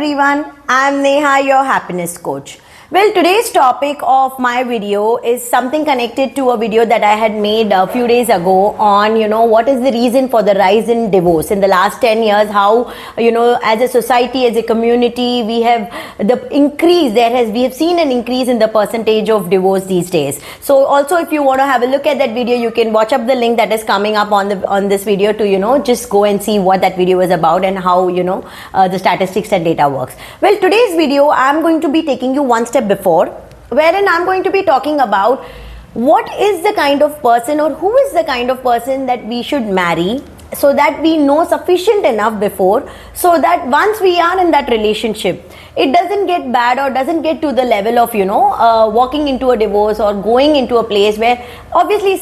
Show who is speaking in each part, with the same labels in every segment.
Speaker 1: everyone, I am Neha, your happiness coach. Well, today's topic of my video is something connected to a video that I had made a few days ago on, what is the reason for the rise in divorce in the last 10 years, how, as a society, as a community, we have seen an increase in the percentage of divorce these days. So also, if you want to have a look at that video, you can watch up the link that is coming up on this video to, just go and see what that video is about and how, the statistics and data works. Well, today's video, I'm going to be taking you one step before, wherein I'm going to be talking about what is the kind of person or who is the kind of person that we should marry, so that we know sufficient enough before, so that once we are in that relationship, it doesn't get bad or doesn't get to the level of walking into a divorce or going into a place where obviously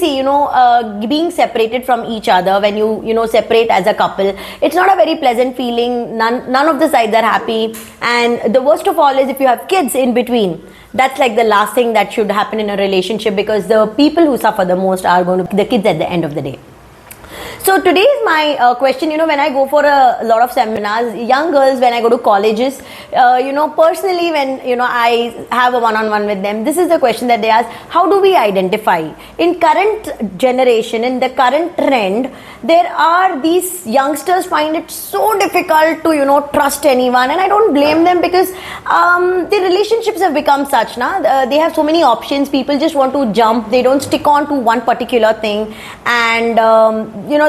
Speaker 1: being separated from each other. When you separate as a couple, it's not a very pleasant feeling. None of the sides are happy, and the worst of all is if you have kids in between. That's like the last thing that should happen in a relationship, because the people who suffer the most are going to be the kids at the end of the day. So today is my question, when I go for a lot of seminars, young girls, when I go to colleges, personally when, I have a one-on-one with them, this is the question that they ask: how do we identify? In current generation, in the current trend, there are these youngsters find it so difficult to, trust anyone, and I don't blame them, because the relationships have become such, they have so many options, people just want to jump, they don't stick on to one particular thing, and,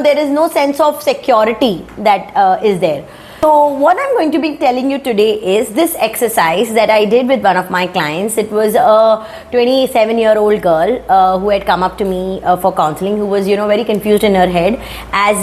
Speaker 1: there is no sense of security that is there. So what I'm going to be telling you today is this exercise that I did with one of my clients. It was a 27-year-old girl who had come up to me for counseling, who was, very confused in her head, as,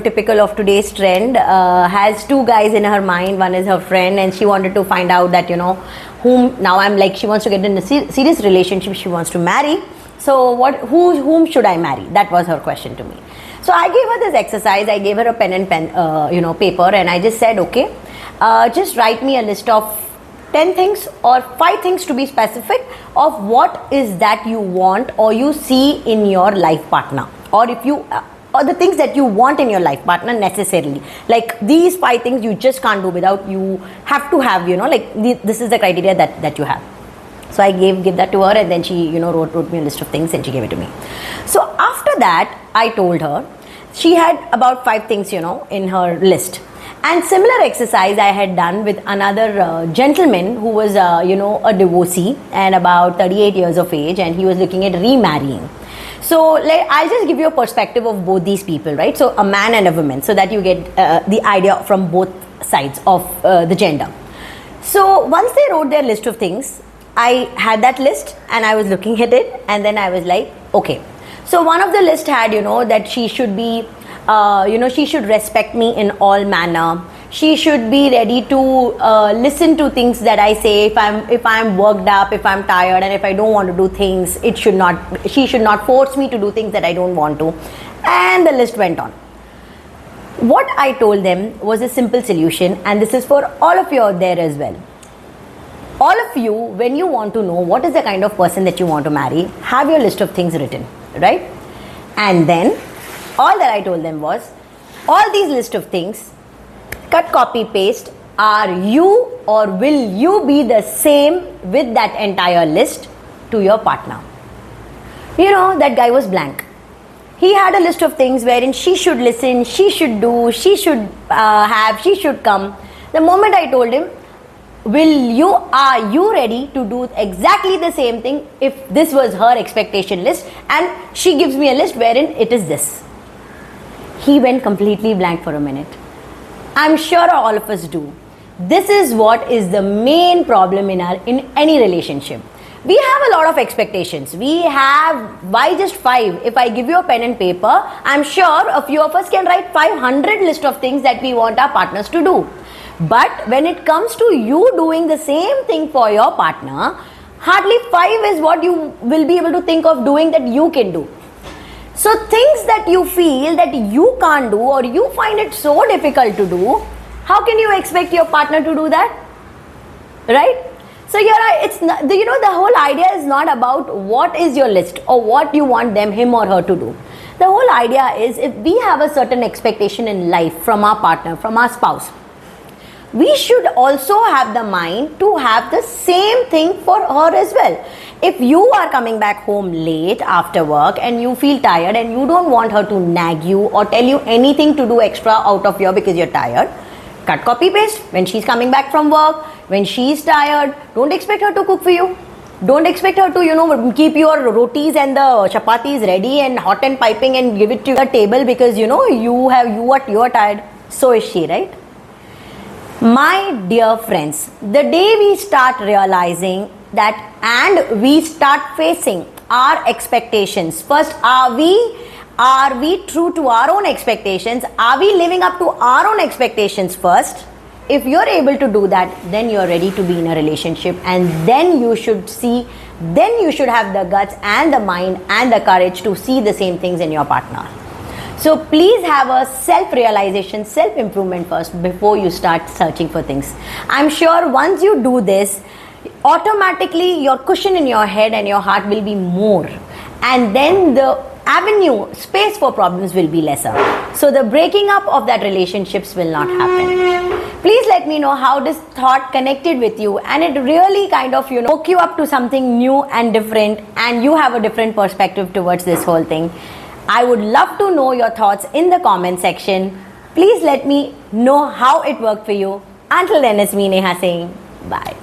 Speaker 1: typical of today's trend, has two guys in her mind. One is her friend, and she wanted to find out that, she wants to get in a serious relationship, she wants to marry. So whom should I marry? That was her question to me. So I gave her this exercise. I gave her a pen and paper, and I just said, okay, just write me a list of 10 things or 5 things, to be specific, of what is that you want or you see in your life partner, or or the things that you want in your life partner necessarily. Like these 5 things you just can't do without, you have to have, this is the criteria that you have. So I gave that to her, and then she, wrote me a list of things, and she gave it to me. So after that, I told her, she had about 5 things, in her list. And similar exercise I had done with another gentleman who was, a divorcee and about 38 years of age, and he was looking at remarrying. So I'll just give you a perspective of both these people, right? So a man and a woman, so that you get the idea from both sides of the gender. So once they wrote their list of things, I had that list and I was looking at it, and then I was like, okay. So one of the list had, that she should be, she should respect me in all manner. She should be ready to listen to things that I say. If I'm worked up, if I'm tired, and if I don't want to do things, she should not force me to do things that I don't want to. And the list went on. What I told them was a simple solution, and this is for all of you out there as well. All of you, when you want to know what is the kind of person that you want to marry, have your list of things written, right? And then all that I told them was, all these list of things, cut, copy, paste, are you or will you be the same with that entire list to your partner? That guy was blank. He had a list of things wherein she should listen, she should do, she should she should come. The moment I told him, are you ready to do exactly the same thing if this was her expectation list, and she gives me a list wherein it is this? He went completely blank for a minute. I'm sure all of us do. This is what is the main problem in any relationship. We have a lot of expectations. Why just 5? If I give you a pen and paper, I'm sure a few of us can write 500 list of things that we want our partners to do. But when it comes to you doing the same thing for your partner, hardly 5 is what you will be able to think of doing that you can do. So things that you feel that you can't do or you find it so difficult to do, how can you expect your partner to do that? Right? So the whole idea is not about what is your list or what you want him or her to do. The whole idea is, if we have a certain expectation in life from our partner, from our spouse, we should also have the mind to have the same thing for her as well. If you are coming back home late after work and you feel tired and you don't want her to nag you or tell you anything to do extra out of here because you're tired, cut, copy, paste. When she's coming back from work, when she's tired, don't expect her to cook for you. Don't expect her to, keep your rotis and the chapatis ready and hot and piping and give it to the table because, you're tired. So is she, right? My dear friends, the day we start realizing that and we start facing our expectations, first, are we true to our own expectations? Are we living up to our own expectations first? If you're able to do that, then you're ready to be in a relationship, and then you should have the guts and the mind and the courage to see the same things in your partner. So please have a self-realization, self-improvement first before you start searching for things. I'm sure once you do this, automatically your cushion in your head and your heart will be more, and then the space for problems will be lesser. So the breaking up of that relationships will not happen. Please let me know how this thought connected with you, and it really kind of, woke you up to something new and different, and you have a different perspective towards this whole thing. I would love to know your thoughts in the comment section. Please let me know how it worked for you. Until then, it's me, Neha, saying bye.